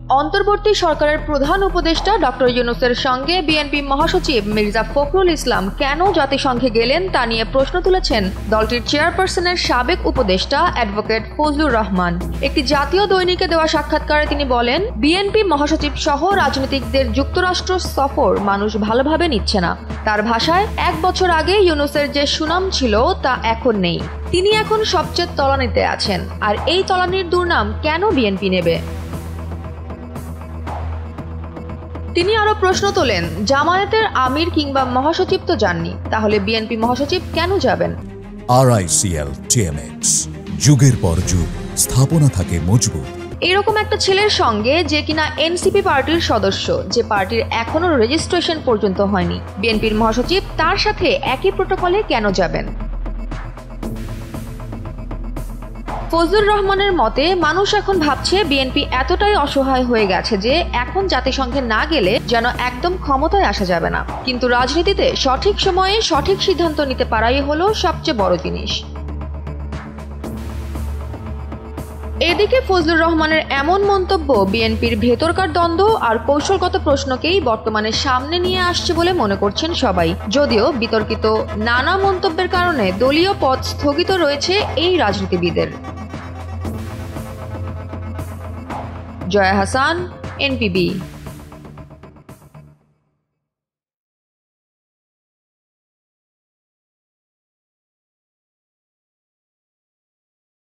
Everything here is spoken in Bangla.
অন্তর্বর্তী সরকারের প্রধান উপদেষ্টা ডক্টর ইউনূসের সঙ্গে বিএনপি মহাসচিব মির্জা ফখরুল ইসলাম কেন জাতিসংঘে গেলেন তা নিয়ে প্রশ্ন তুলেছেন দলটির চেয়ারপারসনের সাবেক উপদেষ্টা অ্যাডভোকেট ফজলুর রহমান। একটি জাতীয় দৈনিকে দেওয়া সাক্ষাৎকারে তিনি বলেন, বিএনপি মহাসচিব সহ রাজনীতিকদের যুক্তরাষ্ট্র সফর মানুষ ভালোভাবে নিচ্ছে না। তার ভাষায়, 1 বছর আগে ইউনূসের যে সুনাম ছিল তা এখন নেই। তিনি এখন সবচেয়ে তলানিতে আছেন, আর এই তলানির দুর্নাম কেন বিএনপি নেবে? তিনি আরো প্রশ্ন তোলেন, জামায়াতের আমির কিংবা মহাসচিব তো যাননি, তাহলে বিএনপি মহাসচিব কেন যাবেন? RICL TMX, যুগের পর যুগ স্থাপনা থাকে মজবুত। এরকম একটা ছেলের সঙ্গে যে কিনা এনসিপি পার্টির সদস্য, যে পার্টির এখনো রেজিস্ট্রেশন পর্যন্ত হয়নি, বিএনপির মহাসচিব তার সাথে একই প্রোটোকলে কেন যাবেন? ফজলুর রহমানের মতে, মানুষ এখন ভাবছে বিএনপি এতটাই অসহায় হয়ে গেছে যে এখন জাতিসংঘে না গেলে যেন একদম ক্ষমতায় আসা যাবে না। কিন্তু রাজনীতিতে সঠিক সময়ে সঠিক সিদ্ধান্ত নিতে পারাই হলো সবচেয়ে বড় জিনিস। এদিকে ফজলুর রহমানের এমন মন্তব্য বিএনপির ভেতরকার দ্বন্দ্ব আর কৌশলগত প্রশ্নকেই বর্তমানে সামনে নিয়ে আসছে বলে মনে করছেন সবাই। যদিও বিতর্কিত নানা মন্তব্যের কারণে দলীয় পদ স্থগিত রয়েছে এই রাজনীতিবিদের। জয়া হাসান, NPB।